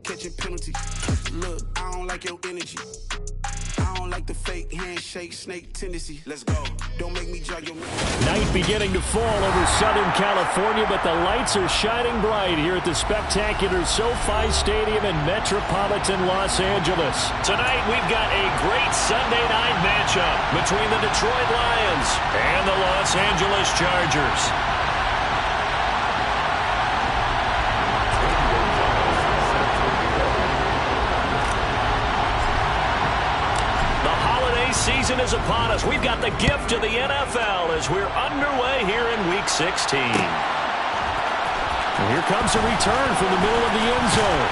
catching penalties. Look, I don't like your energy. I don't like the fake handshake snake tendency. Let's go. Don't make me jog your Night beginning to fall over Southern California, but the lights are shining bright here at the spectacular SoFi Stadium in metropolitan Los Angeles. Tonight we've got a great Sunday night matchup between the Detroit Lions and the Los Angeles Chargers. Season is upon us. We've got the gift of the NFL as we're underway here in Week 16. And here comes a return from the middle of the end zone.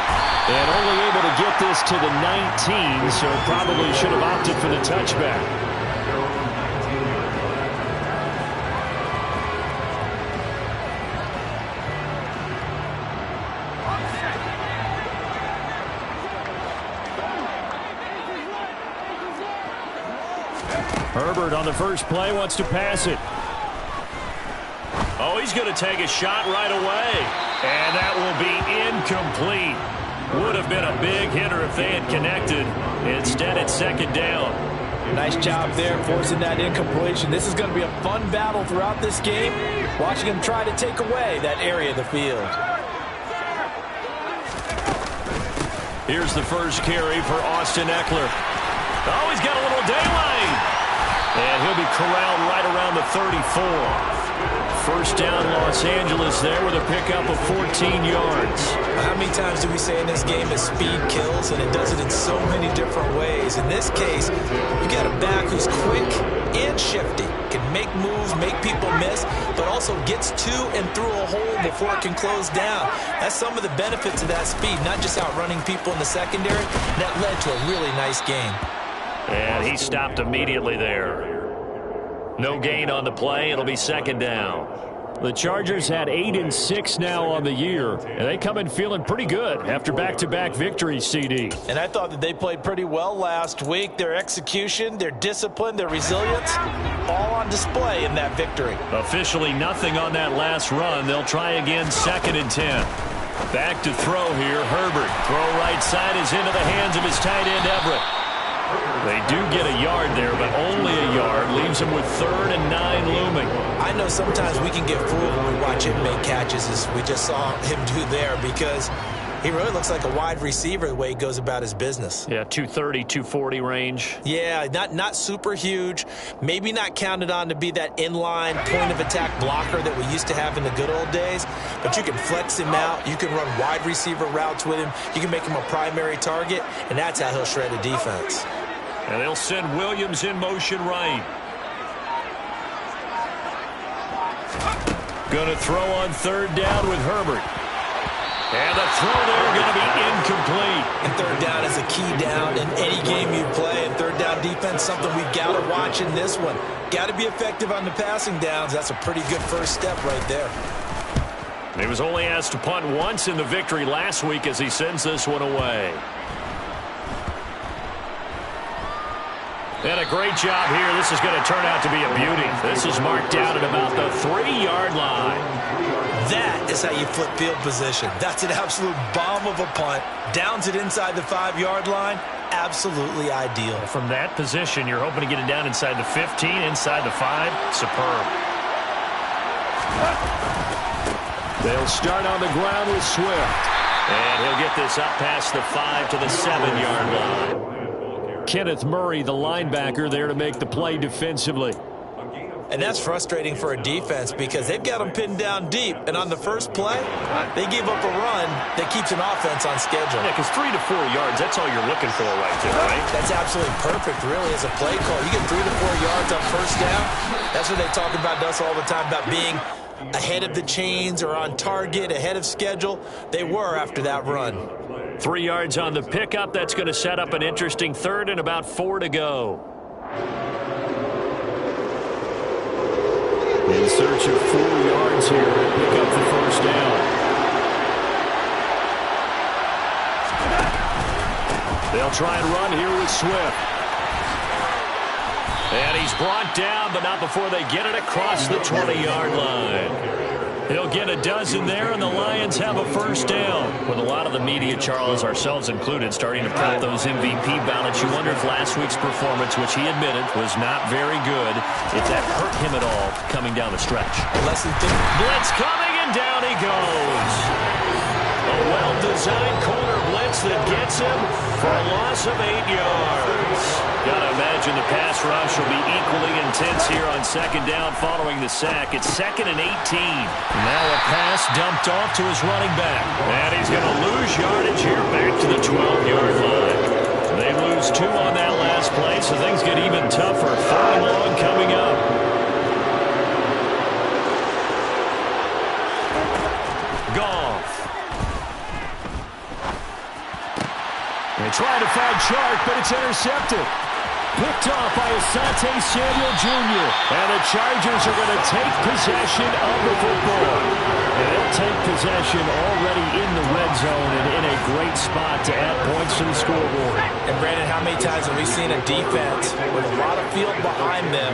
And only able to get this to the 19, so probably should have opted for the touchback. Herbert on the first play wants to pass it. Oh, he's going to take a shot right away. And that will be incomplete. Would have been a big hitter if they had connected. Instead, it's second down. Nice job there forcing that incompletion. This is going to be a fun battle throughout this game. Watching him try to take away that area of the field. Here's the first carry for Austin Eckler. Oh, he's got a little daylight. And he'll be corralled right around the 34. First down Los Angeles there with a pickup of 14 yards. How many times do we say in this game that speed kills, and it does it in so many different ways? In this case, you got a back who's quick and shifty, can make moves, make people miss, but also gets to and through a hole before it can close down. That's some of the benefits of that speed, not just outrunning people in the secondary. That led to a really nice game. And he stopped immediately there. No gain on the play. It'll be second down. The Chargers had 8-6 now on the year, and they come in feeling pretty good after back-to-back victories, CD. And I thought that they played pretty well last week. Their execution, their discipline, their resilience, all on display in that victory. Officially nothing on that last run. They'll try again, 2nd and 10. Back to throw here, Herbert. Throw right side is into the hands of his tight end, Everett. They do get a yard there, but only a yard. Leaves him with 3rd and 9 looming. I know sometimes we can get fooled when we watch him make catches, as we just saw him do there, because he really looks like a wide receiver the way he goes about his business. Yeah, 230, 240 range. Yeah, not super huge. Maybe not counted on to be that inline point-of-attack blocker that we used to have in the good old days, but you can flex him out. You can run wide receiver routes with him. You can make him a primary target, and that's how he'll shred a defense. And they'll send Williams in motion right. Going to throw on 3rd down with Herbert. And the throw there going to be incomplete. And 3rd down is a key down in any game you play. And 3rd down defense, something we've got to watch in this one. Got to be effective on the passing downs. That's a pretty good first step right there. He was only asked to punt once in the victory last week as he sends this one away. And a great job here. This is going to turn out to be a beauty. This is marked down at about the 3-yard line. That is how you flip field position. That's an absolute bomb of a punt. Downs it inside the 5-yard line. Absolutely ideal. From that position, you're hoping to get it down inside the 15, inside the 5. Superb. They'll start on the ground with Swift. And he'll get this up past the 5 to the 7-yard line. Kenneth Murray, the linebacker, there to make the play defensively. And that's frustrating for a defense because they've got them pinned down deep. And on the first play, they gave up a run that keeps an offense on schedule. Yeah, because 3 to 4 yards, that's all you're looking for right there, right? That's absolutely perfect, really, as a play call. You get 3 to 4 yards on first down. That's what they talk about us all the time, about being ahead of the chains or on target, ahead of schedule. They were after that run. 3 yards on the pickup. That's going to set up an interesting 3rd and about 4 to go. In search of 4 yards here to pick up the first down. They'll try and run here with Swift. And he's brought down, but not before they get it across the 20-yard line. He'll get a dozen there, and the Lions have a first down. With a lot of the media, Charles, ourselves included, starting to prep those MVP ballots, you wonder if last week's performance, which he admitted was not very good, if that hurt him at all coming down the stretch. Blitz coming, and down he goes. A well-designed corner blitz that gets him for a loss of 8 yards. Gotta imagine the pass rush will be equally intense here on second down following the sack. It's 2nd and 18. Now a pass dumped off to his running back. And he's going to lose yardage here back to the 12-yard line. They lose 2 on that last play, so things get even tougher. 3rd and long coming up. Goff. They try to find Chark, but it's intercepted. Picked off by Asante Samuel Jr. And the Chargers are going to take possession of the football. And they'll take possession already in the red zone and in a great spot to add points to the scoreboard. And Brandon, how many times have we seen a defense with a lot of field behind them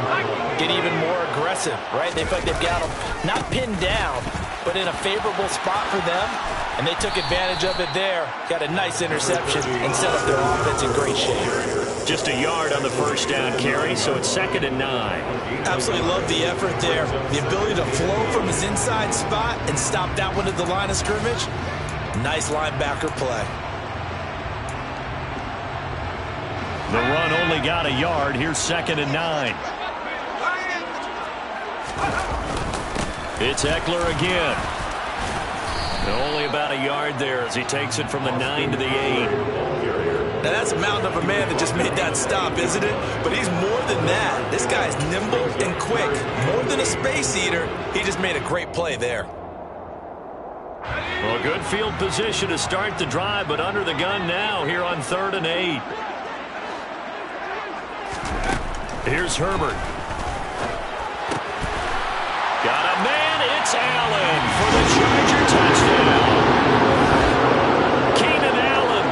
get even more aggressive, right? They feel like they've got them not pinned down, but in a favorable spot for them. And they took advantage of it there. Got a nice interception and set up their offense in great shape. Just a yard on the first down carry, so it's 2nd and 9. Absolutely love the effort there. The ability to flow from his inside spot and stop that one at the line of scrimmage. Nice linebacker play. The run only got a yard. Here's 2nd and 9. It's Eckler again. Only about a yard there as he takes it from the 9 to the 8. Now that's a mountain of a man that just made that stop, isn't it? But he's more than that. This guy's nimble and quick. More than a space eater, he just made a great play there. Well, good field position to start the drive, but under the gun now here on 3rd and 8. Here's Herbert. Got a man. It's Allen for the Charger touchdown. Keenan Allen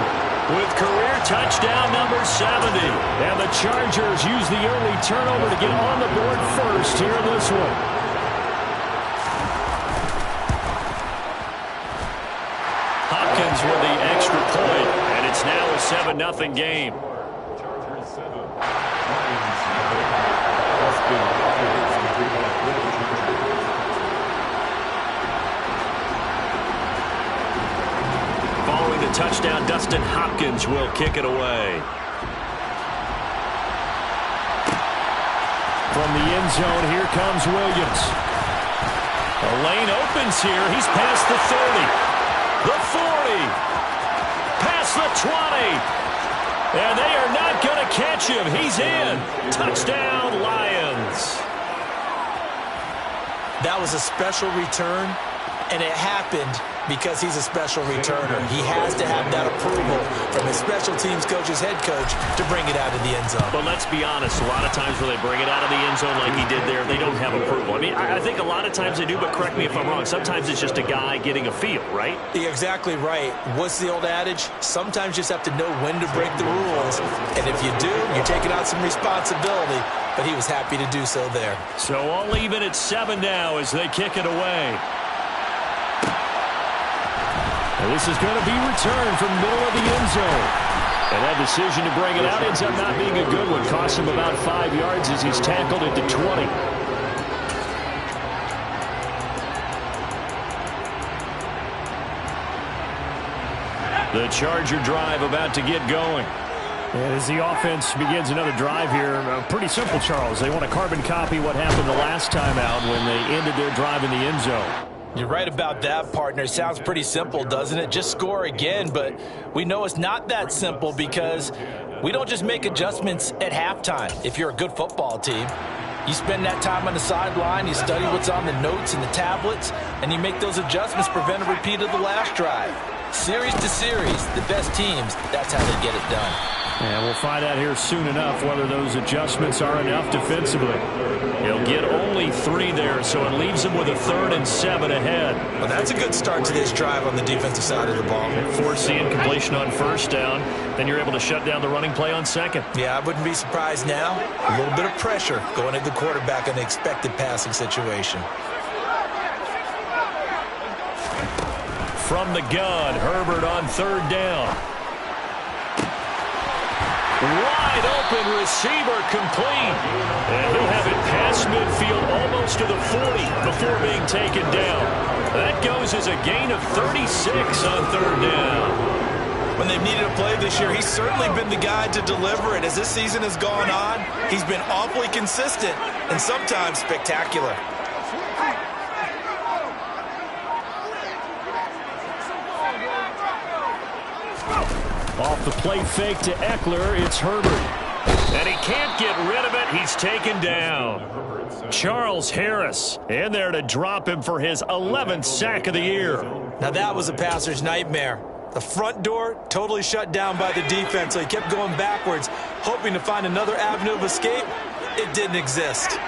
with career touchdown number 70. And the Chargers use the early turnover to get on the board first here in this one. Hopkins with the extra point, and it's now a 7-0 game. Following the touchdown, Dustin Hopkins will kick it away. From the end zone, here comes Williams. The lane opens here. He's past the 30. The 40. Past the 20. And they are not going to catch him. He's in. Touchdown, Lions. That was a special return, and it happened because he's a special returner. He has to have that approval from his special teams coach's head coach to bring it out of the end zone. But let's be honest, a lot of times when they bring it out of the end zone like he did there, they don't have approval. I mean, I think a lot of times they do, but correct me if I'm wrong. Sometimes it's just a guy getting a feel, right? You're exactly right. What's the old adage? Sometimes you just have to know when to break the rules. And if you do, you're taking on some responsibility. But he was happy to do so there. So all even at 7 now as they kick it away. And this is going to be returned from the middle of the end zone. And that decision to bring it out ends up not being a good one. Costs him about 5 yards as he's tackled at the 20. The Charger drive about to get going. And as the offense begins another drive here, pretty simple, Charles. They want to carbon copy what happened the last time out when they ended their drive in the end zone. You're right about that, partner. It sounds pretty simple, doesn't it? Just score again, but we know it's not that simple because we don't just make adjustments at halftime. If you're a good football team, you spend that time on the sideline, you study what's on the notes and the tablets, and you make those adjustments, prevent a repeat of the last drive. Series to series, the best teams, that's how they get it done. And we'll find out here soon enough whether those adjustments are enough defensively. He'll get only 3 there, so it leaves him with a 3rd and 7 ahead. Well, that's a good start to this drive on the defensive side of the ball. Force the incompletion on first down, then you're able to shut down the running play on second. Yeah, I wouldn't be surprised now. A little bit of pressure going at the quarterback on the expected passing situation. from the gun. Herbert on third down. Wide open receiver complete. And he'll have it past midfield almost to the 40 before being taken down. That goes as a gain of 36 on third down. When they've needed a play this year, he's certainly been the guy to deliver it. As this season has gone on, he's been awfully consistent and sometimes spectacular. Off the play fake to Eckler, it's Herbert. And he can't get rid of it. He's taken down. Charles Harris in there to drop him for his 11th sack of the year. Now that was a passer's nightmare. The front door totally shut down by the defense, so he kept going backwards, hoping to find another avenue of escape. It didn't exist.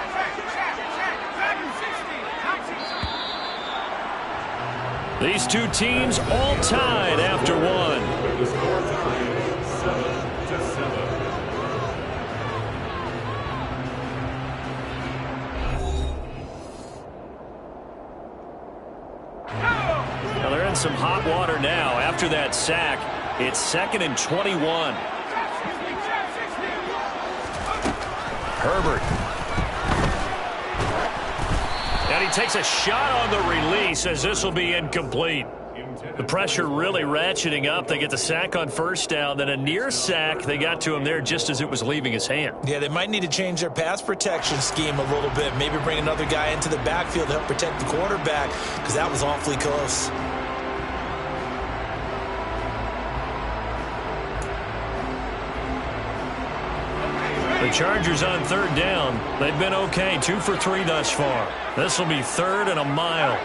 These two teams all tied after one. Well, they're in some hot water now. After that sack, it's 2nd and 21. Herbert. And he takes a shot on the release as this will be incomplete. The pressure really ratcheting up. They get the sack on first down, then a near sack. They got to him there just as it was leaving his hand. Yeah, they might need to change their pass protection scheme a little bit. Maybe bring another guy into the backfield to help protect the quarterback, because that was awfully close. The Chargers on third down. They've been okay, 2 for 3 thus far. This will be 3rd and a mile.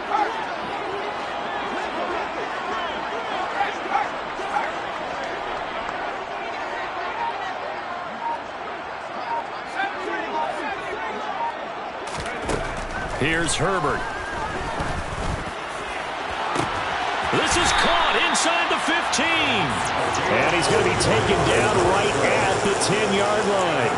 Here's Herbert. This is caught inside the 15. And he's going to be taken down right at the 10-yard line.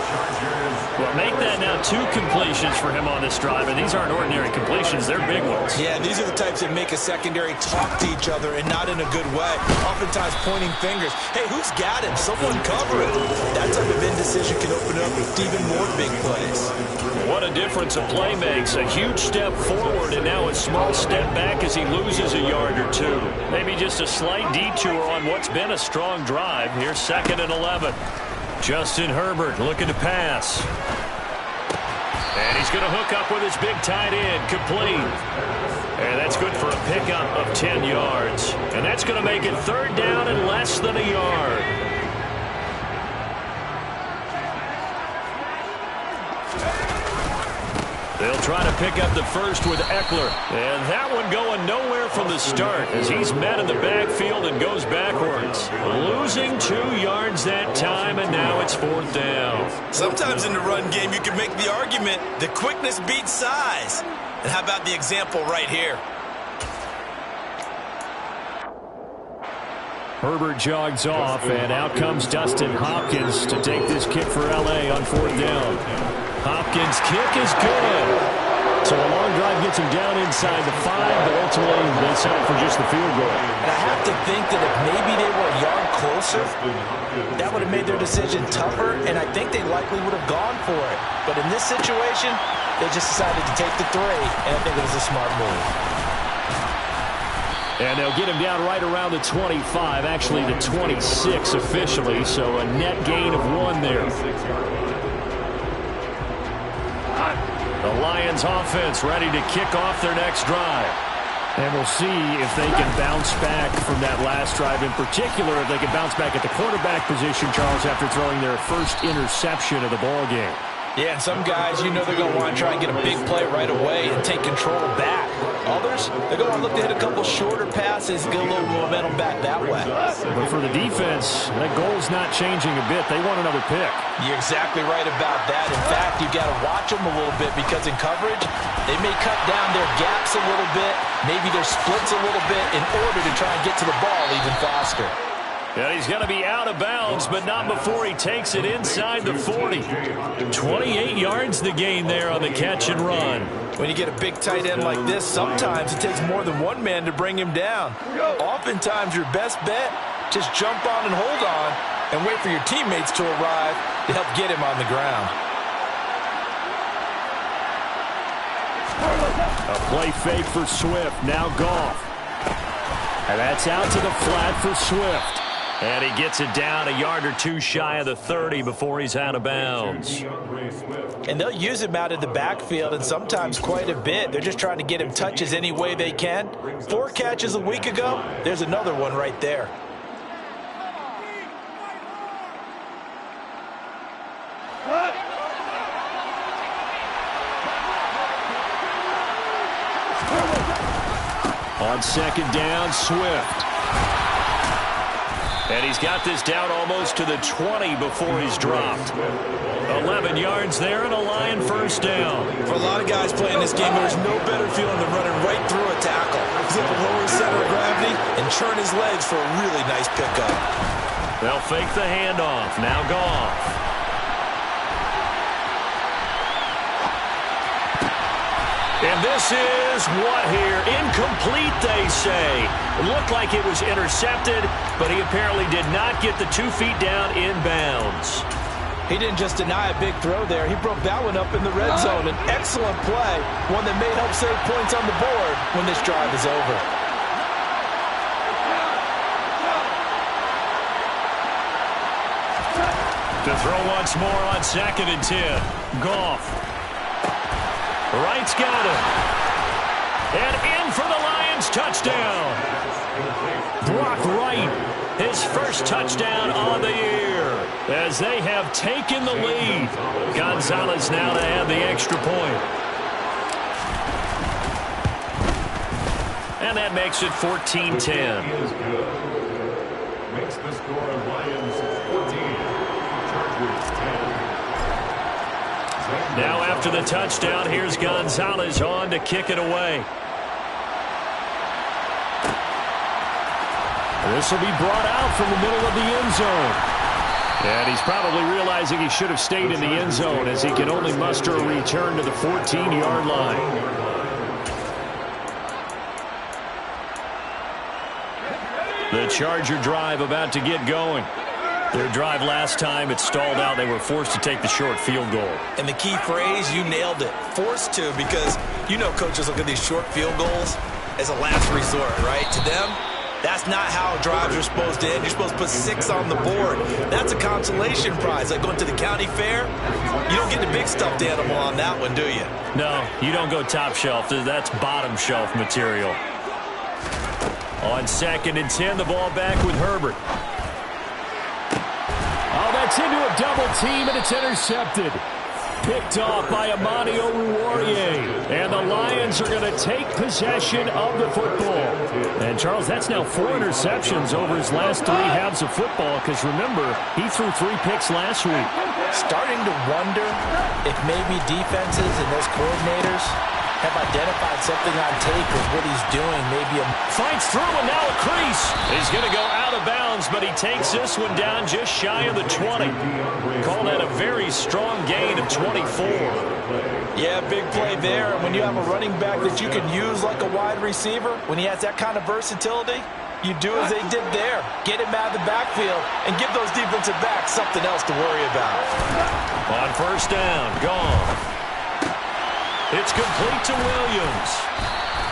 Well, make that now 2 completions for him on this drive, and these aren't ordinary completions. They're big ones. Yeah, these are the types that make a secondary talk to each other, and not in a good way. Oftentimes pointing fingers. Hey, who's got him? Someone cover it. That type of indecision can open up even more big plays. What a difference a play makes. A huge step forward and now a small step back as he loses a yard or 2. Maybe just a slight detour on what's been a strong drive. Here's 2nd and 11. Justin Herbert looking to pass. And he's going to hook up with his big tight end, complete. And that's good for a pickup of 10 yards. And that's going to make it 3rd down and less than a yard. They'll try to pick up the first with Eckler. And that one going nowhere from the start as he's met in the backfield and goes backwards. Losing 2 yards that time, and now it's 4th down. Sometimes in the run game, you can make the argument that quickness beats size. And how about the example right here? Herbert jogs off, and out comes Dustin Hopkins to take this kick for L.A. on 4th down. Hopkins' kick is good. So a long drive gets him down inside the 5, but ultimately they settle for just the field goal. And I have to think that if maybe they were a yard closer, that would have made their decision tougher, and I think they likely would have gone for it. But in this situation, they just decided to take the 3, and I think it was a smart move. And they'll get him down right around the 25, actually the 26 officially, so a net gain of 1 there. The Lions offense ready to kick off their next drive. And we'll see if they can bounce back from that last drive. In particular, if they can bounce back at the quarterback position, Charles, after throwing their first interception of the ball game. Yeah, and some guys, you know they're going to want to try and get a big play right away and take control back. Others, they're going to look to hit a couple shorter passes, get a little momentum back that way. But for the defense, that goal's not changing a bit. They want another pick. You're exactly right about that. In fact, you've got to watch them a little bit because in coverage, they may cut down their gaps a little bit, maybe their splits a little bit in order to try and get to the ball even faster. And he's going to be out of bounds, but not before he takes it inside the 40. 28 yards the gain there on the catch and run. When you get a big tight end like this, sometimes it takes more than one man to bring him down. Oftentimes, your best bet, just jump on and hold on and wait for your teammates to arrive to help get him on the ground. A play fake for Swift. Now Goff. And that's out to the flat for Swift. And he gets it down a yard or two shy of the 30 before he's out of bounds. And they'll use him out of the backfield, and sometimes quite a bit. They're just trying to get him touches any way they can. 4 catches a week ago. There's another one right there. On second down, Swift. And he's got this down almost to the 20 before he's dropped. 11 yards there and a Lion first down. For a lot of guys playing this game, there's no better feeling than running right through a tackle. He's able to lower his center of gravity and churn his legs for a really nice pickup. They'll fake the handoff. Now Goff. And this is what here? Incomplete, they say. It looked like it was intercepted, but he apparently did not get the 2 feet down in bounds. He didn't just deny a big throw there. He broke that one up in the red zone. An excellent play, one that may help save points on the board when this drive is over. To throw once more on 2nd and 10. Goff. Wright's got him. And in for the Lions touchdown. Brock Wright, his first touchdown on the year as they have taken the lead. Gonzalez now to add the extra point. And that makes it 14-10. Makes the score Lions 14, Chargers 10. Now after the touchdown, here's Gonzalez on to kick it away. This will be brought out from the middle of the end zone. And he's probably realizing he should have stayed in the end zone as he can only muster a return to the 14-yard line. The Charger drive about to get going. Their drive last time, it stalled out. They were forced to take the short field goal. And the key phrase, you nailed it. Forced to, because you know coaches look at these short field goals as a last resort, right? To them, that's not how drives are supposed to end. You're supposed to put 6 on the board. That's a consolation prize. Like going to the county fair, you don't get the big stuffed animal on that one, do you? No, you don't go top shelf. That's bottom shelf material. On 2nd and 10, the ball back with Herbert. Oh, that's into a double team, and it's intercepted. Picked off by Amani Oruwariye. And the Lions are going to take possession of the football. And, Charles, that's now 4 interceptions over his last 3 halves of football, because, remember, he threw 3 picks last week. Starting to wonder if maybe defenses and those coordinators have identified something on tape of what he's doing. Maybe fights through, and now a crease. He's going to go out of bounds, but he takes this one down just shy of the 20. Call that a very strong gain of 24. Yeah, big play there. And when you have a running back that you can use like a wide receiver, when he has that kind of versatility, you do as they did there. Get him out of the backfield and give those defensive backs something else to worry about. On first down, gone. It's complete to Williams.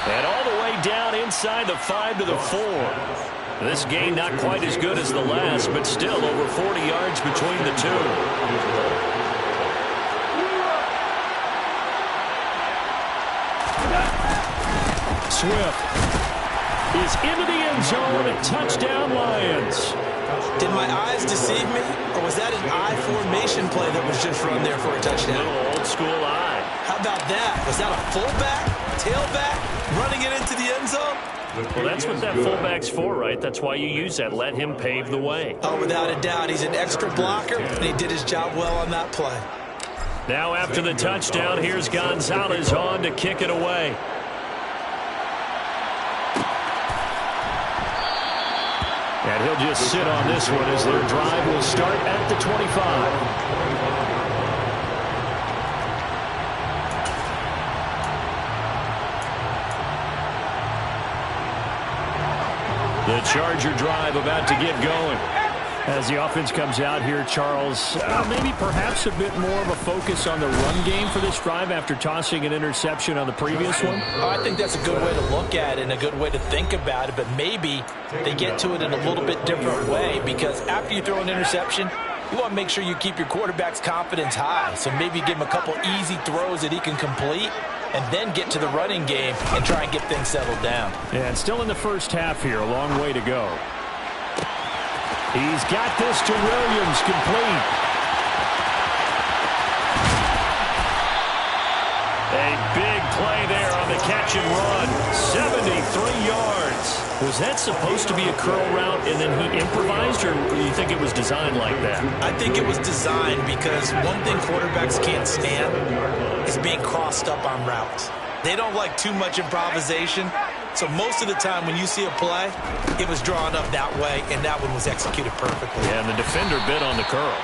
And all the way down inside the 5 to the 4. This gain not quite as good as the last, but still over 40 yards between the two. Swift is into the end zone. Touchdown, Lions. Did my eyes deceive me, or was that an I formation play that was just run there for a touchdown? A little old school eye. How about that? Was that a fullback, tailback, running it into the end zone? Well, that's what that fullback's for, right? That's why you use that. Let him pave the way. Oh, without a doubt. He's an extra blocker, and he did his job well on that play. Now after the touchdown, here's Gonzalez on to kick it away. And And he'll just sit on this one as their drive will start at the 25. The Charger drive about to get going. As the offense comes out here, Charles, maybe perhaps a bit more of a focus on the run game for this drive after tossing an interception on the previous one? I think that's a good way to look at it and a good way to think about it, but maybe they get to it in a little bit different way, because after you throw an interception, you want to make sure you keep your quarterback's confidence high. So maybe give him a couple easy throws that he can complete, and then get to the running game and try and get things settled down. And still in the first half here, a long way to go. He's got this to Williams, complete. A big play there on the catch and run. 73 yards. Was that supposed to be a curl route and then he improvised, or do you think it was designed like that? I think it was designed because one thing quarterbacks can't stand is being crossed up on routes. They don't like too much improvisation. So most of the time when you see a play, it was drawn up that way, and that one was executed perfectly. Yeah, and the defender bit on the curl.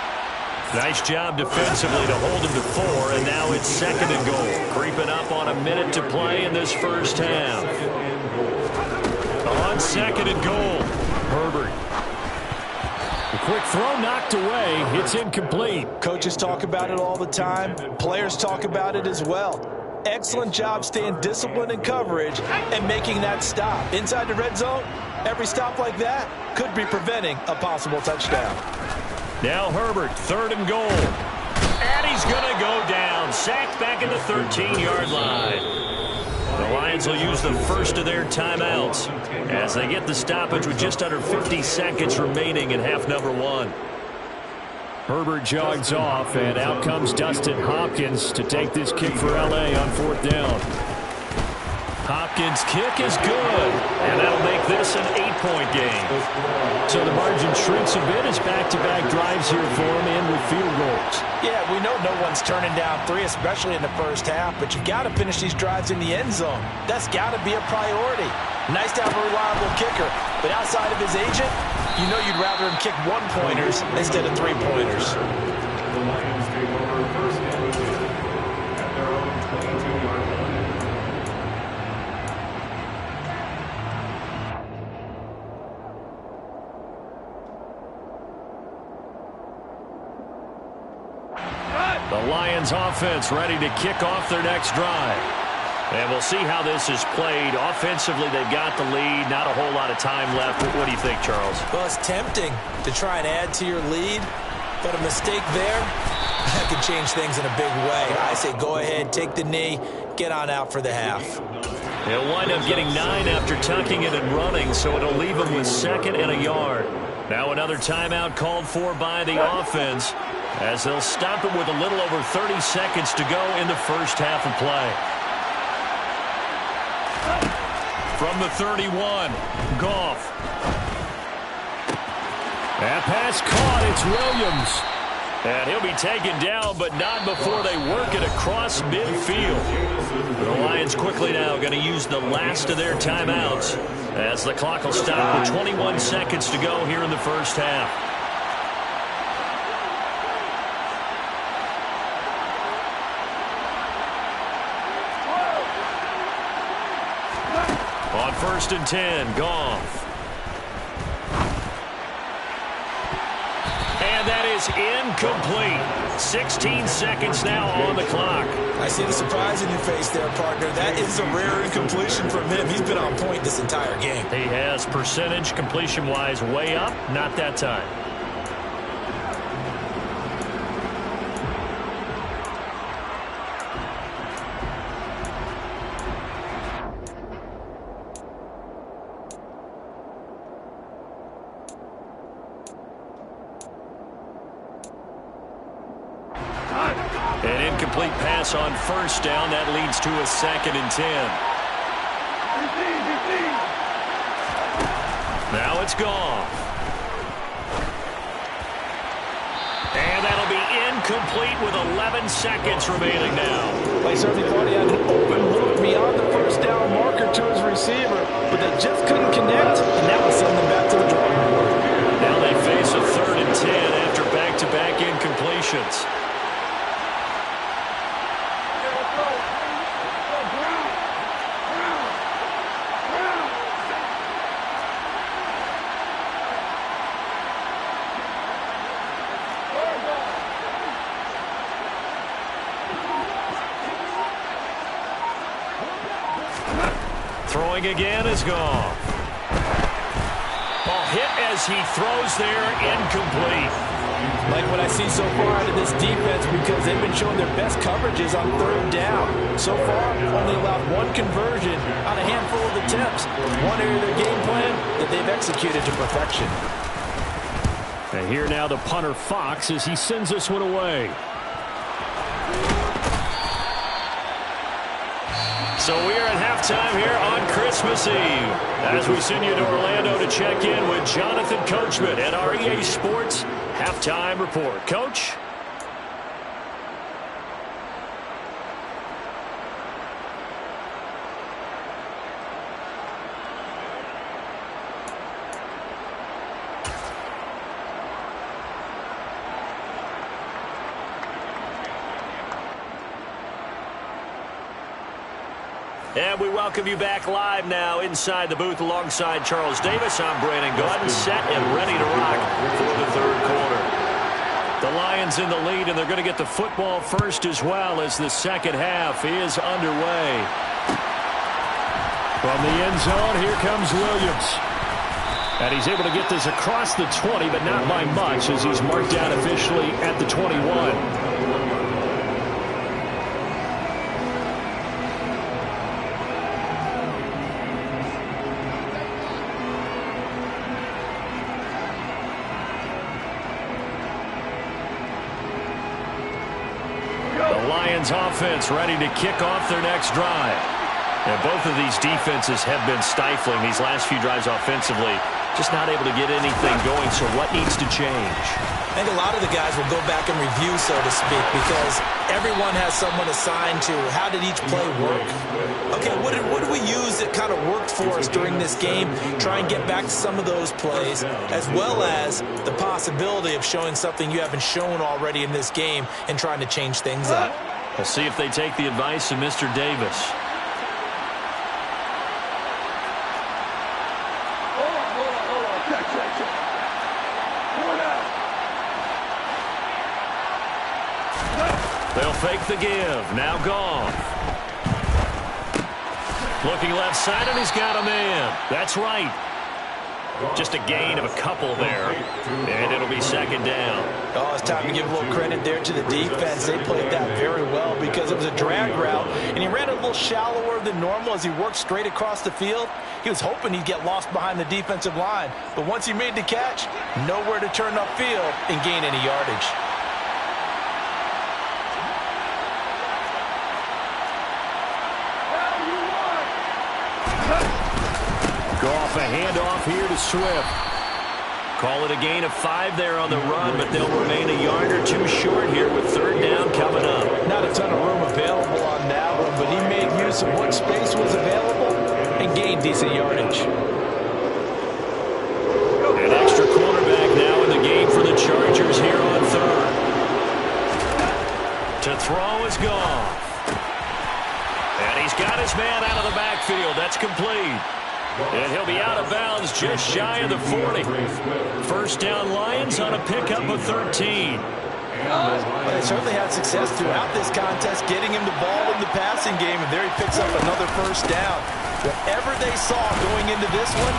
Nice job defensively to hold him to 4, and now it's 2nd and goal. Creeping up on a minute to play in this first half. On 2nd and goal, Herbert. A quick throw knocked away. It's incomplete. Coaches talk about it all the time. Players talk about it as well. Excellent job staying disciplined in coverage and making that stop. Inside the red zone, every stop like that could be preventing a possible touchdown. Now Herbert, 3rd and goal. And he's going to go down. Sacked back at the 13-yard line. The Lions will use the first of their timeouts as they get the stoppage with just under 50 seconds remaining in half number 1. Herbert jogs off, and out comes Dustin Hopkins to take this kick for L.A. on 4th down. Hopkins' kick is good, and that'll make this an 8-point game. So the margin shrinks a bit as back-to-back drives here for him in with field goals. Yeah, we know no one's turning down 3, especially in the first half, but you've got to finish these drives in the end zone. That's got to be a priority. Nice to have a reliable kicker, but outside of his agent, you know you'd rather him kick 1-pointers instead of 3-pointers. The Lions take over 1st and 2 at their own 22-yard line. The Lions offense ready to kick off their next drive. And we'll see how this is played. Offensively, they've got the lead. Not a whole lot of time left. What do you think, Charles? Well, it's tempting to try and add to your lead, but a mistake there, that could change things in a big way. I say go ahead, take the knee, get on out for the half. They'll wind up getting 9 after tucking it and running, so it'll leave them with 2nd and a yard. Now another timeout called for by the offense as they'll stop it with a little over 30 seconds to go in the first half of play. From the 31, Goff. That pass caught. It's Williams. And he'll be taken down, but not before they work it across midfield. The Lions quickly now going to use the last of their timeouts as the clock will stop with 21 seconds to go here in the first half. On 1st and 10, Goff. And that is incomplete. 16 seconds now on the clock. I see the surprise in your face there, partner. That is a rare incompletion from him. He's been on point this entire game. He has percentage completion-wise way up. Not that time. An incomplete pass on 1st down. That leads to a 2nd and 10. Now it's Goff. And that'll be incomplete with 11 seconds remaining now. They certainly thought he had an open look beyond the 1st down marker to his receiver, but they just couldn't connect, and that will send them back to the drawing board. Now they face a 3rd and 10 after back-to-back incompletions. Throwing again is gone. Ball hit as he throws there, incomplete. Like what I see so far out of this defense, because they've been showing their best coverages on 3rd down. So far, only allowed 1 conversion on a handful of attempts. One area of their game plan that they've executed to perfection. And here now the punter Fox as he sends this one away. So we are at halftime here on Christmas Eve as we send you to Orlando to check in with Jonathan Coachman at our EA Sports Halftime Report. Coach? And we welcome you back live now inside the booth alongside Charles Davis. I'm Brandon Gaudin, set and ready to rock for the 3rd quarter. The Lions in the lead, and they're going to get the football first as well as the 2nd half is underway. From the end zone, here comes Williams. And he's able to get this across the 20, but not by much as he's marked down officially at the 21. Offense ready to kick off their next drive. And both of these defenses have been stifling these last few drives offensively. Just not able to get anything going, so what needs to change? I think a lot of the guys will go back and review, so to speak, because everyone has someone assigned to how did each play work. Okay, what did we use that kind of worked for us during this game? Try and get back to some of those plays, as well as the possibility of showing something you haven't shown already in this game and trying to change things up. We'll see if they take the advice of Mr. Davis. They'll fake the give. Now Goff. Looking left side, and he's got a man. That's right. Just a gain of a couple there, and it'll be 2nd down. Oh, it's time to give a little credit there to the defense. They played that very well because it was a drag route, and he ran a little shallower than normal as he worked straight across the field. He was hoping he'd get lost behind the defensive line, but once he made the catch, nowhere to turn upfield and gain any yardage. Goff, a handoff here to Swift. Call it a gain of 5 there on the run, but they'll remain a yard or 2 short here with 3rd down coming up. Not a ton of room available on that one, but he made use of what space was available and gained decent yardage. An extra quarterback now in the game for the Chargers here on 3rd. To throw is Goff. And he's got his man out of the backfield. That's complete. And he'll be out of bounds just shy of the 40. 1st down Lions on a pickup of 13. Well, they certainly had success throughout this contest, getting him the ball in the passing game, and there he picks up another 1st down. Whatever they saw going into this one,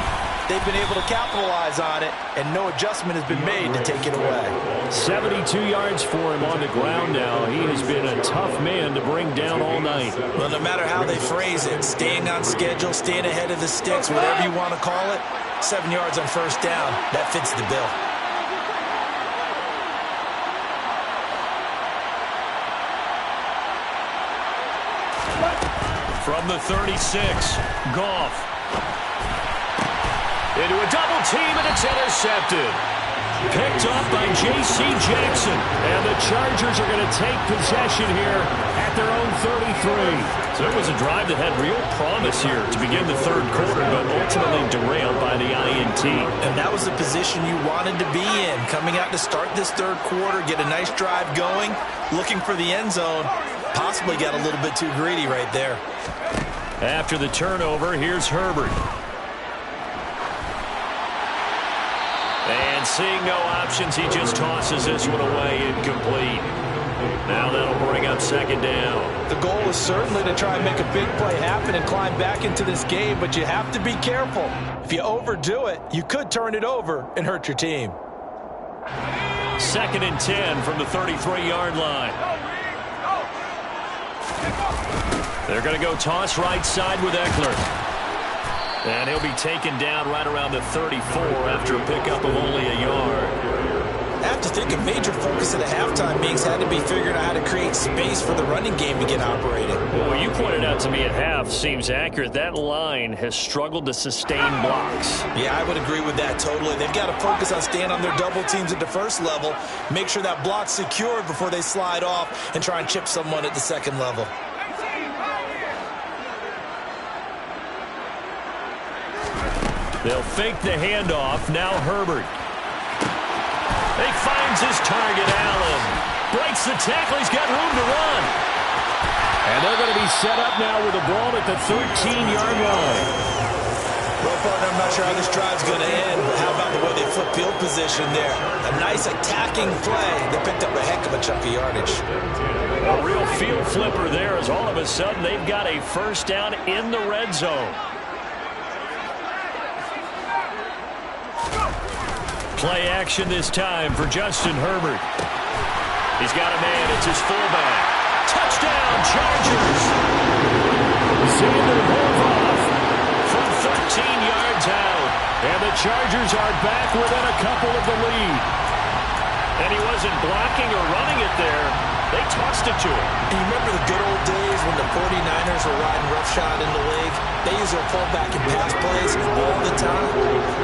they've been able to capitalize on it, and no adjustment has been made to take it away. 72 yards for him on the ground now. He has been a tough man to bring down all night. Well, no matter how they phrase it, staying on schedule, staying ahead of the sticks, whatever you want to call it, 7 yards on 1st down, that fits the bill. From the 36, Goff. Into a double team, and it's intercepted. Picked up by J.C. Jackson. And the Chargers are going to take possession here at their own 33. So it was a drive that had real promise here to begin the third quarter, but ultimately derailed by the INT. And that was the position you wanted to be in. Coming out to start this third quarter, get a nice drive going, looking for the end zone. Possibly got a little bit too greedy right there. After the turnover, here's Herbert. And seeing no options, he just tosses this one away incomplete. Now that'll bring up second down. The goal is certainly to try and make a big play happen and climb back into this game, but you have to be careful. If you overdo it, you could turn it over and hurt your team. 2nd and 10 from the 33-yard line. They're going to go toss right side with Eckler. And he'll be taken down right around the 34 after a pickup of only a yard. I have to think a major focus of the halftime meetings had to be figuring out how to create space for the running game to get operated. Well, what you pointed out to me at half seems accurate. That line has struggled to sustain blocks. Yeah, I would agree with that totally. They've got to focus on staying on their double teams at the first level, make sure that block's secured before they slide off and try and chip someone at the second level. They'll fake the handoff. Now Herbert. He finds his target, Allen. Breaks the tackle. He's got room to run. And they're going to be set up now with the ball at the 13-yard line. Well, partner, I'm not sure how this drive's going to end, but how about the way they flip field position there? A nice attacking play. They picked up a heck of a chunk of yardage. A real field flipper there as all of a sudden they've got a first down in the red zone. Play action this time for Justin Herbert. He's got a man. It's his fullback. Touchdown, Chargers. Xander Horvath from 13 yards out. And the Chargers are back within a couple of the lead. And he wasn't blocking or running it there. They tossed it to him. And you remember the good old days when the 49ers were riding roughshod in the league? They use their fullback in pass plays all the time.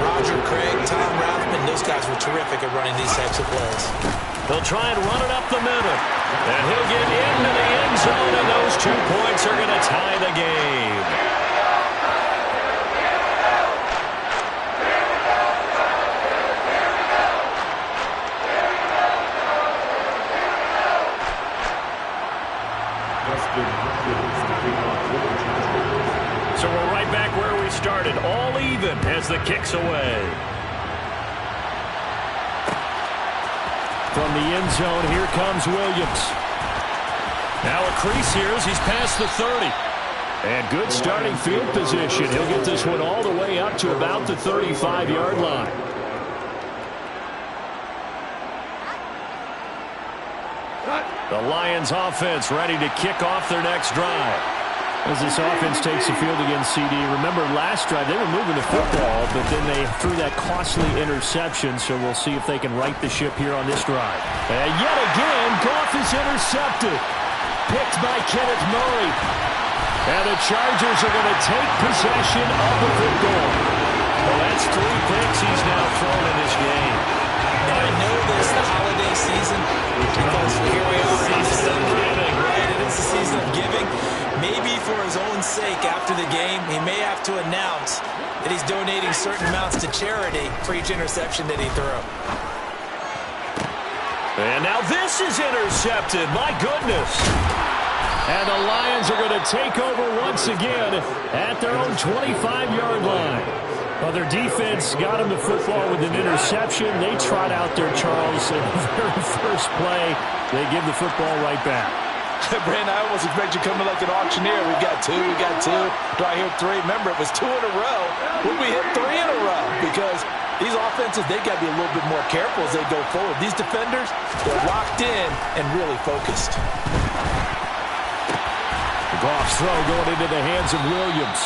Roger Craig, Tom Rathman, those guys were terrific at running these types of plays. They'll try and run it up the middle. And he'll get into the end zone, and those 2 points are going to tie the game. So we're right back where we started, all even as the kick's away. From the end zone, here comes Williams. Now a crease here as he's past the 30. And good starting field position. He'll get this one all the way up to about the 35-yard line. The Lions offense ready to kick off their next drive. As this offense takes the field against CD. Remember last drive they were moving the football, but then they threw that costly interception, so we'll see if they can right the ship here on this drive. And yet again, Goff is intercepted. Picked by Kenneth Murray. And the Chargers are going to take possession of the football. Well, that's 3 picks he's now thrown in this game. And I know this is the holiday season because here we are in December, right? It is the season of giving. Maybe for his own sake after the game, he may have to announce that he's donating certain amounts to charity for each interception that he threw. And now this is intercepted. My goodness. And the Lions are going to take over once again at their own 25-yard line. Well, their defense got him the football with an interception. They trot out there, Charles, in the very first play. They give the football right back. Brandon, I almost expect you coming like an auctioneer. We've got 2, we got 2. Do I hear 3? Remember, it was 2 in a row. When we hit 3 in a row, because these offenses, they got to be a little bit more careful as they go forward. These defenders, they're locked in and really focused. Goff's throw going into the hands of Williams.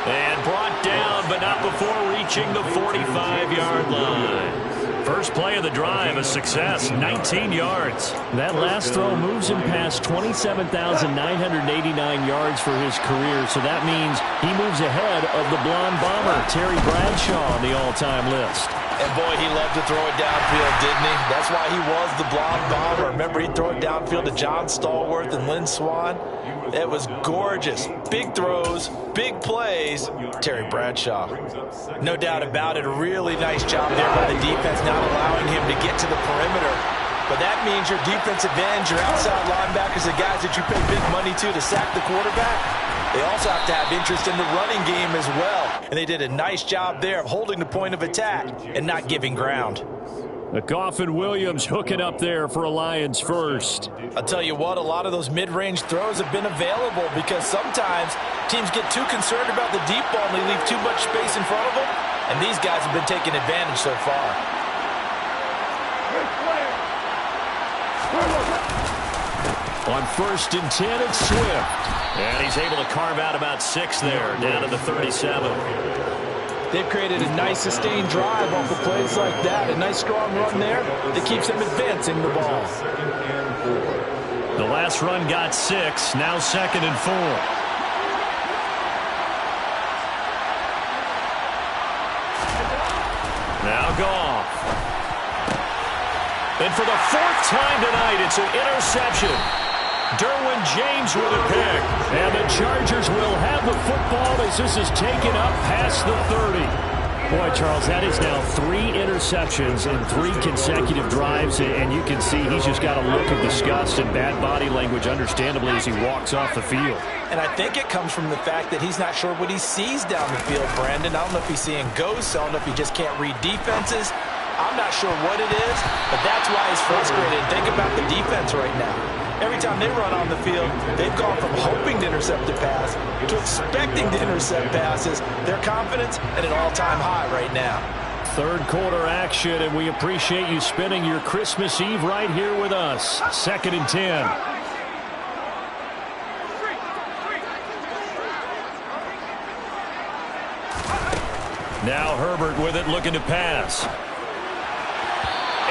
And brought down, but not before reaching the 45-yard line. First play of the drive, a success, 19 yards. That last throw moves him past 27,989 yards for his career, so that means he moves ahead of the blonde bomber, Terry Bradshaw, on the all-time list. And boy, he loved to throw it downfield, didn't he? That's why he was the blob bomber. Remember, he'd throw it downfield to John Stallworth and Lynn Swann. It was gorgeous. Big throws, big plays. Terry Bradshaw. No doubt about it. A really nice job there by the defense, not allowing him to get to the perimeter. But that means your defensive ends, your outside linebackers, the guys that you pay big money to sack the quarterback, they also have to have interest in the running game as well. And they did a nice job there of holding the point of attack and not giving ground. The Goff and Williams hooking up there for a Lions first. I'll tell you what, a lot of those mid-range throws have been available because sometimes teams get too concerned about the deep ball and they leave too much space in front of them. And these guys have been taking advantage so far. On 1st and 10, it's Swift. And he's able to carve out about 6 there, down to the 37. They've created a nice sustained drive off of plays like that. A nice strong run there that keeps them advancing the ball. The last run got 6, now 2nd and 4. Now Goff. And for the 4th time tonight, it's an interception. Derwin James with a pick. And the Chargers will have the football as this is taken up past the 30. Boy, Charles, that is now 3 interceptions in 3 consecutive drives. And you can see he's just got a look of disgust and bad body language, understandably, as he walks off the field. And I think it comes from the fact that he's not sure what he sees down the field, Brandon. I don't know if he's seeing ghosts. I don't know if he just can't read defenses. I'm not sure what it is, but that's why he's frustrated. Think about the defense right now. Every time they run on the field, they've gone from hoping to intercept a pass to expecting to intercept passes. Their confidence at an all-time high right now. 3rd quarter action, and we appreciate you spending your Christmas Eve right here with us. 2nd and 10. Now Herbert with it, looking to pass.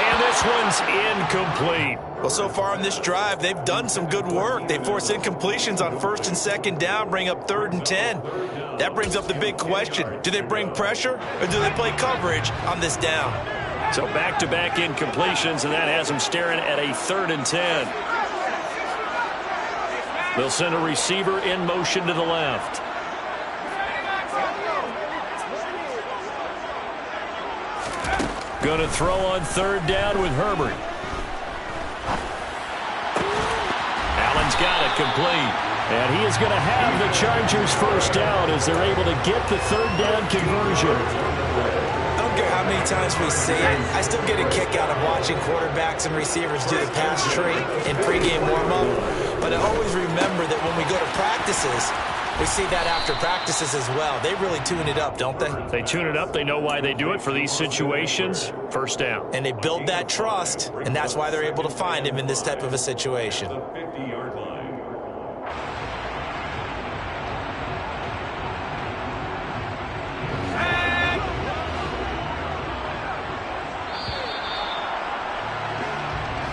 And this one's incomplete. Well, so far in this drive, they've done some good work. They force incompletions on 1st and 2nd down, bring up 3rd and 10. That brings up the big question. Do they bring pressure or do they play coverage on this down? So back-to-back incompletions, and that has them staring at a 3rd and 10. They'll send a receiver in motion to the left. Going to throw on 3rd down with Herbert. Allen's got it complete. And he is going to have the Chargers 1st down as they're able to get the 3rd down conversion. I don't care how many times we say it, I still get a kick out of watching quarterbacks and receivers do the pass tree in pregame warm-up. But I always remember that when we go to practices, we see that after practices as well. They really tune it up, don't they? They tune it up. They know why they do it for these situations. 1st down. And they build that trust, and that's why they're able to find him in this type of a situation. 50-yard line.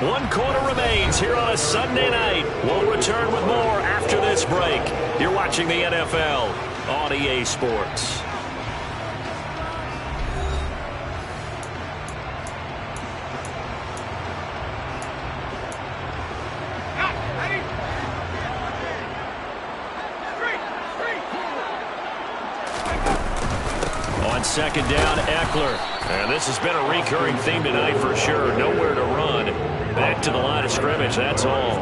One quarter remains here on a Sunday night. We'll return with more after this break. You're watching the NFL on EA Sports. On 2nd down, Eckler. And this has been a recurring theme tonight for sure. Nowhere to run. Back to the line of scrimmage, that's all.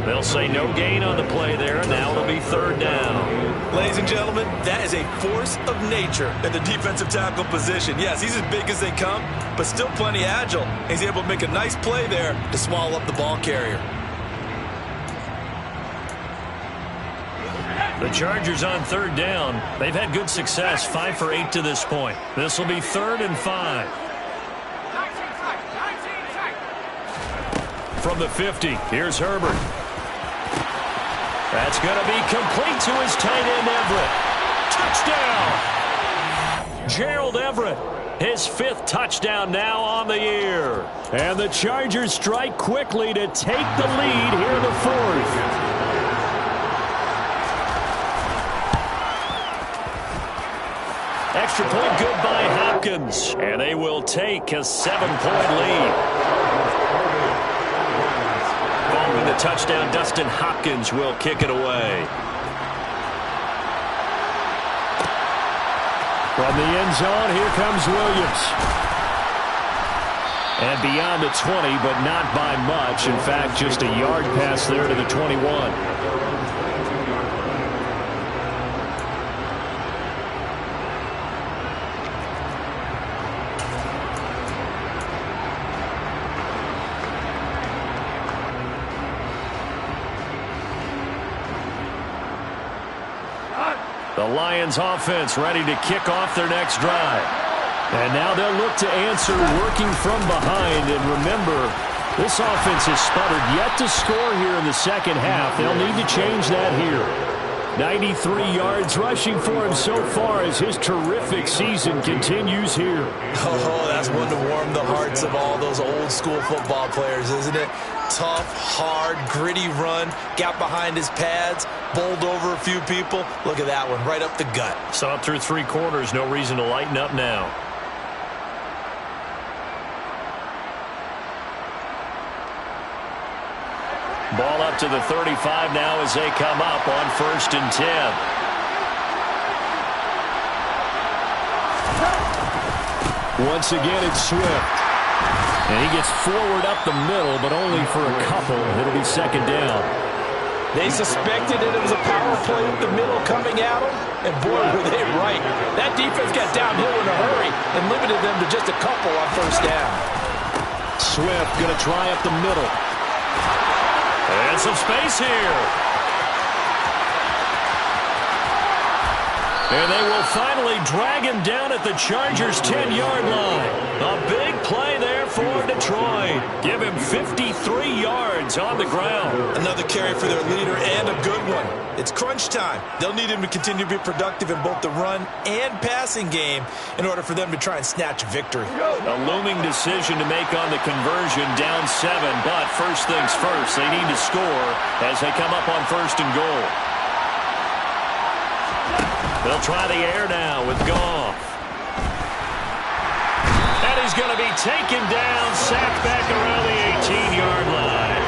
They'll say no gain on the play there. Now it'll be 3rd down. Ladies and gentlemen, that is a force of nature in the defensive tackle position. Yes, he's as big as they come, but still plenty agile. He's able to make a nice play there to swallow up the ball carrier. The Chargers on 3rd down. They've had good success, 5 for 8 to this point. This will be 3rd and 5. From the 50, here's Herbert. That's going to be complete to his tight end, Everett. Touchdown! Gerald Everett, his 5th touchdown now on the year. And the Chargers strike quickly to take the lead here in the 4th. Extra point good by Hopkins. Falcons, and they will take a 7-point lead. Following the touchdown, Dustin Hopkins will kick it away. From the end zone, here comes Williams. And beyond the 20, but not by much. In fact, just a yard pass there to the 21. The Lions offense ready to kick off their next drive. And now they'll look to answer working from behind. And remember, this offense has sputtered yet to score here in the second half. They'll need to change that here. 93 yards rushing for him so far as his terrific season continues here. Oh, that's one to warm the hearts of all those old school football players, isn't it? Tough, hard, gritty run, got behind his pads, bowled over a few people. Look at that one, right up the gut. Saw it through 3 quarters, no reason to lighten up now. Ball up to the 35 now as they come up on 1st and 10. Once again, it's Swift. And he gets forward up the middle, but only for a couple. It'll be 2nd down. They suspected that it was a power play up the middle coming at them, and boy, were they right. That defense got downhill in a hurry and limited them to just a couple on 1st down. Swift going to try up the middle. And some space here. And they will finally drag him down at the Chargers' 10-yard line. A big play there for Detroit. Give him 53 yards on the ground. Another carry for their leader and a good one. It's crunch time. They'll need him to continue to be productive in both the run and passing game in order for them to try and snatch a victory. A looming decision to make on the conversion, down 7. But first things first, they need to score as they come up on 1st and goal. They'll try the air now with Goff. And he's going to be taken down, sacked back around the 18-yard line.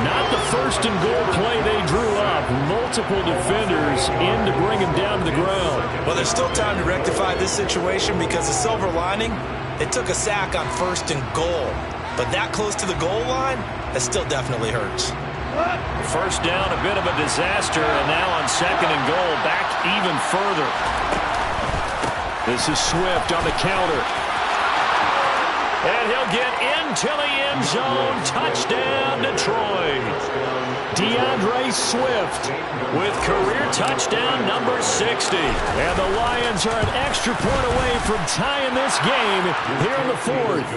Not the 1st and goal play they drew up. Multiple defenders in to bring him down to the ground. Well, there's still time to rectify this situation because the silver lining, they took a sack on 1st and goal. But that close to the goal line, that still definitely hurts. 1st down, a bit of a disaster, and now on 2nd and goal, back even further. This is Swift on the counter. And he'll get into the end zone. Touchdown, Detroit. DeAndre Swift with career touchdown number 60. And the Lions are an extra point away from tying this game here in the 4th.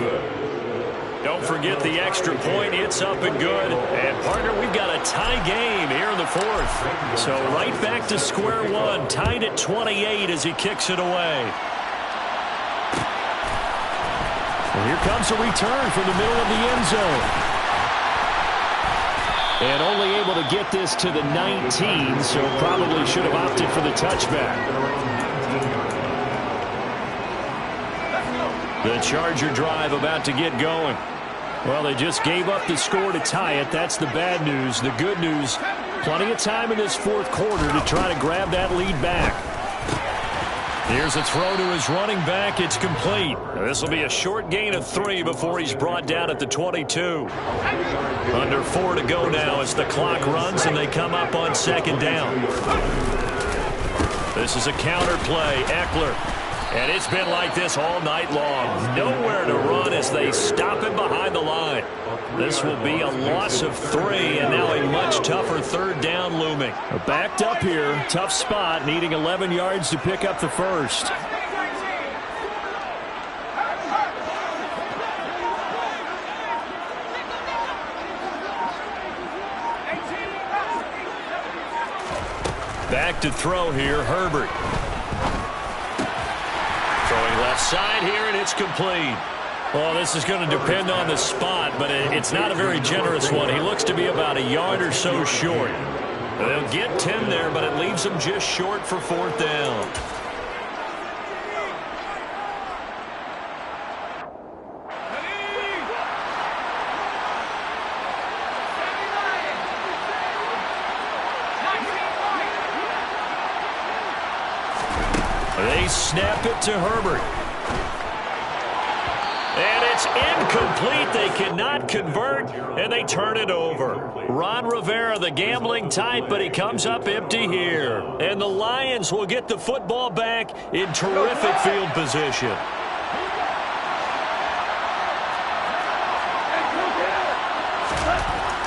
Don't forget the extra point. It's up and good. And, partner, we've got a tie game here in the 4th. So right back to square one. Tied at 28 as he kicks it away. Well, here comes a return from the middle of the end zone. And only able to get this to the 19, so probably should have opted for the touchback. The Charger drive about to get going. Well, they just gave up the score to tie it. That's the bad news. The good news, plenty of time in this 4th quarter to try to grab that lead back. Here's a throw to his running back. It's complete. This will be a short gain of 3 before he's brought down at the 22. Under 4 to go now as the clock runs and they come up on 2nd down. This is a counter play. Eckler. And it's been like this all night long. Nowhere to run as they stop him behind the line. This will be a loss of 3, and now a much tougher 3rd down looming. Backed up here, tough spot, needing 11 yards to pick up the 1st. Back to throw here, Herbert. Throwing left side here, and it's complete. Well, this is going to depend on the spot, but it's not a very generous one. He looks to be about a yard or so short. They'll get 10 there, but it leaves them just short for 4th down. snap it to Herbert. And it's incomplete. They cannot convert, and they turn it over. Ron Rivera, the gambling type, but he comes up empty here. And the Lions will get the football back in terrific field position.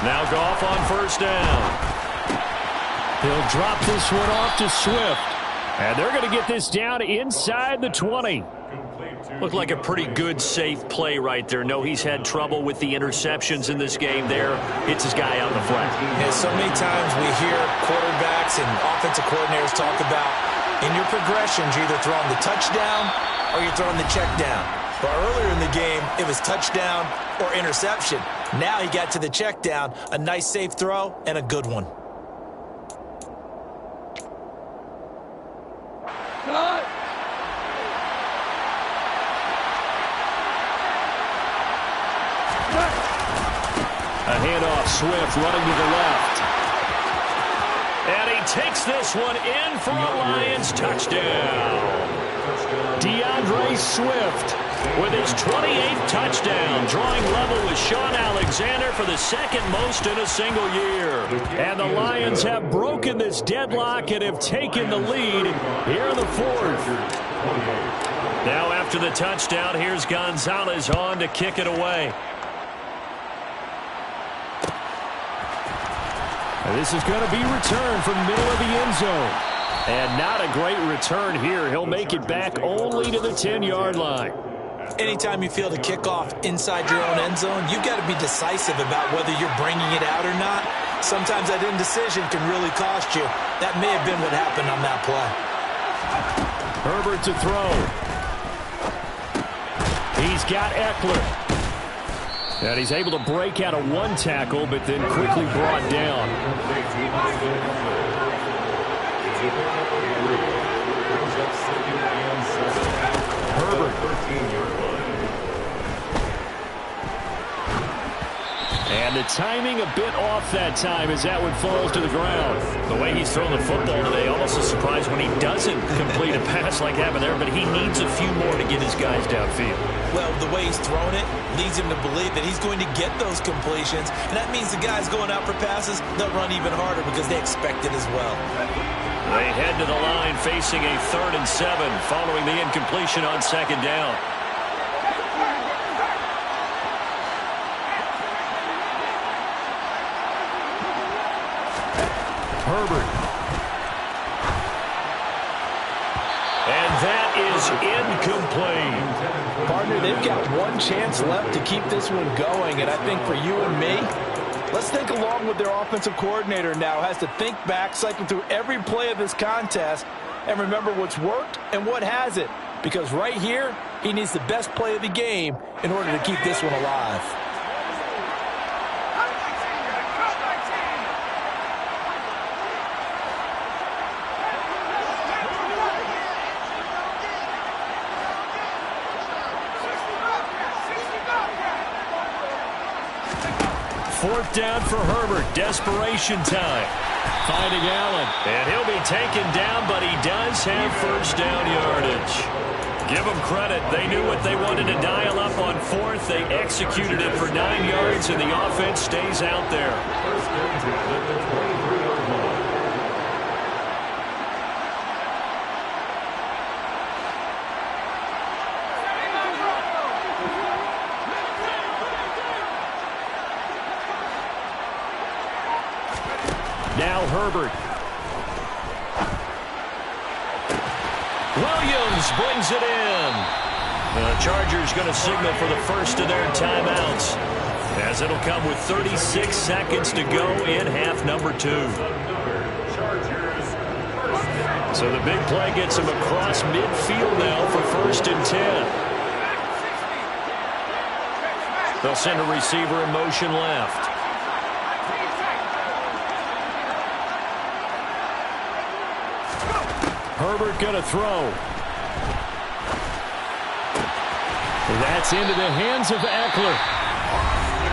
Now Goff on first down. He'll drop this one off to Swift. And they're going to get this down inside the 20. Looked like a pretty good, safe play right there. No, he's had trouble with the interceptions in this game there. Hits his guy out in the flat. Yeah, so many times we hear quarterbacks and offensive coordinators talk about in your progressions, you're either throwing the touchdown or you're throwing the check down. But earlier in the game, it was touchdown or interception. Now he got to the check down, a nice safe throw, and a good one. A handoff, Swift running to the left. And he takes this one in for a Lions touchdown. DeAndre Swift with his 28th touchdown, drawing level with Sean Alexander for the second most in a single year. And the Lions have broken this deadlock and have taken the lead here in the fourth. Now after the touchdown, here's Gonzalez on to kick it away. And this is going to be returned from the middle of the end zone. And not a great return here. He'll make it back only to the 10-yard line. Anytime you field a kickoff inside your own end zone, you've got to be decisive about whether you're bringing it out or not. Sometimes that indecision can really cost you. That may have been what happened on that play. Herbert to throw. He's got Eckler. And he's able to break out of one tackle, but then quickly brought down. Herbert. And the timing a bit off that time as that one falls to the ground. The way he's thrown the football today, almost a surprise when he doesn't complete a pass like that there, but he needs a few more to get his guys downfield. Well, the way he's thrown it leads him to believe that he's going to get those completions, and that means the guys going out for passes, they'll run even harder because they expect it as well. They head to the line facing a 3rd and 7 following the incompletion on second down. Herbert. And that is incomplete. Partner, they've got one chance left to keep this one going, and I think for you and me, let's think along with their offensive coordinator now. Has to think back, cycle through every play of this contest, and remember what's worked and what hasn't. Because right here, he needs the best play of the game in order to keep this one alive. Fourth down for Herbert. Desperation time. Finding Allen. And he'll be taken down, but he does have first down yardage. Give them credit. They knew what they wanted to dial up on fourth. They executed it for 9 yards, and the offense stays out there. Now Herbert. Williams brings it in. The Chargers going to signal for the first of their timeouts, as it'll come with 36 seconds to go in half number 2. So the big play gets him across midfield now for 1st and 10. They'll send a receiver in motion left. Herbert going to throw. That's into the hands of Eckler.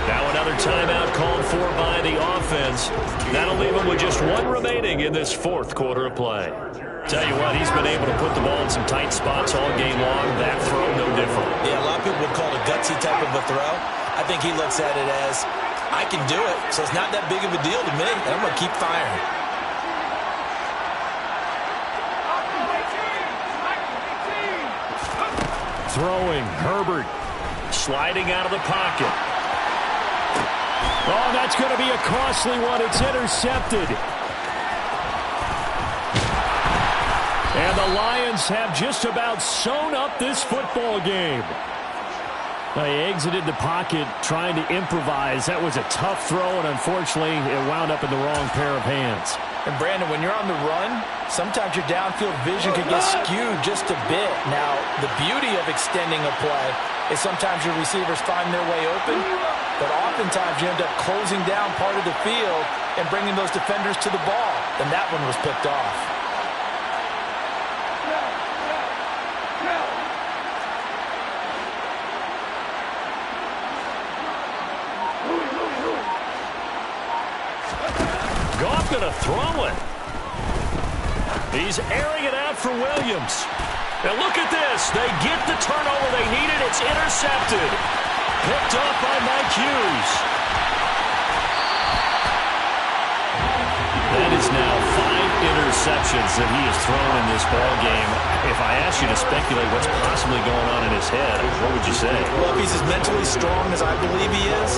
Now another timeout called for by the offense. That'll leave them with just one remaining in this fourth quarter of play. Tell you what, he's been able to put the ball in some tight spots all game long. That throw, no different. Yeah, a lot of people would call it a gutsy type of a throw. I think he looks at it as, I can do it, so it's not that big of a deal to me, and I'm going to keep firing. Throwing, Herbert sliding out of the pocket. Oh, that's going to be a costly one. It's intercepted. And the Lions have just about sewn up this football game. They exited the pocket trying to improvise. That was a tough throw, and unfortunately, it wound up in the wrong pair of hands. And Brandon, when you're on the run, sometimes your downfield vision can get skewed just a bit. Now, the beauty of extending a play is sometimes your receivers find their way open, but oftentimes you end up closing down part of the field and bringing those defenders to the ball. And that one was picked off. Goff going to throw it. He's airing it out for Williams. Now look at this. They get the turnover they needed. It's intercepted. Picked off by Mike Hughes. That is now 5 interceptions that he has thrown in this ball game. If I asked you to speculate what's possibly going on in his head, what would you say? Well, if he's as mentally strong as I believe he is,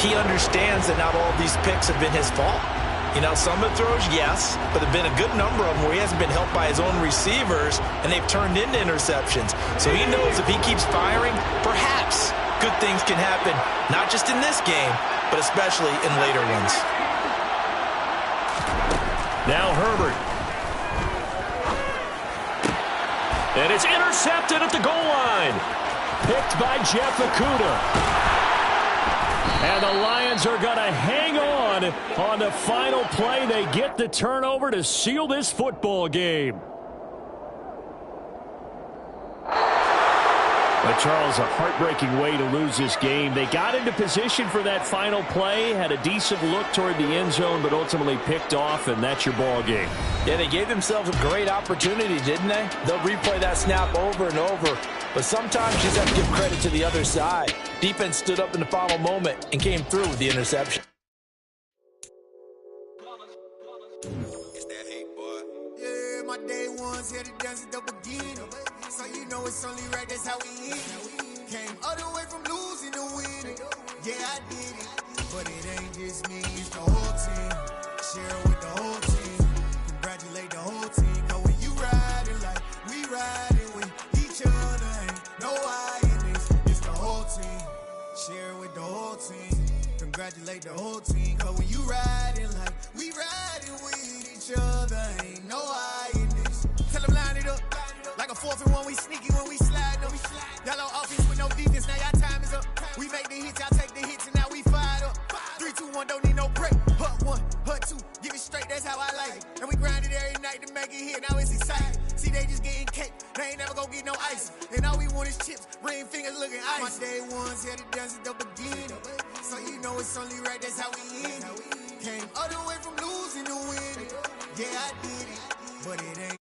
he understands that not all of these picks have been his fault. You know, some of the throws, yes, but there have been a good number of them where he hasn't been helped by his own receivers, and they've turned into interceptions. So he knows if he keeps firing, perhaps good things can happen, not just in this game, but especially in later ones. Now Herbert. And it's intercepted at the goal line. Picked by Jeff Okudah. And the Lions are going to hang on the final play. They get the turnover to seal this football game. But Charles, a heartbreaking way to lose this game. They got into position for that final play, had a decent look toward the end zone, but ultimately picked off, and that's your ball game. Yeah, they gave themselves a great opportunity, didn't they? They'll replay that snap over and over. But sometimes you just have to give credit to the other side. Defense stood up in the final moment and came through with the interception. It's that hate, boy. Yeah, my day ones here to dance at the beginning. So you know it's only right, that's how we eat. Came all the way from losing to winning. Yeah, I did it. But it ain't just me, it's the whole team. Share with the whole team. Congratulate the whole team. Cause when you riding like we riding with each other, ain't no I in this. It's the whole team. Share with the whole team. Congratulate the whole team. Cause when you riding like we riding with each other, ain't no I in this. Tell them line it up. Like a 4th and 1, we sneaky when we slide up. Y'all on offense with no defense, now y'all time is up. We make the hits, y'all take the hits, and now we fired up. 3, 2, 1, don't need no break. Hut 1, hut 2, give it straight, that's how I like it. And we grind it every night to make it hit, now it's exciting. See, they just getting cake, they ain't never gonna get no ice. And all we want is chips, ring fingers looking ice. My day ones here to dance at the beginning. So you know it's only right, that's how we end it. Came all the way from losing to winning. Yeah, I did it, but it ain't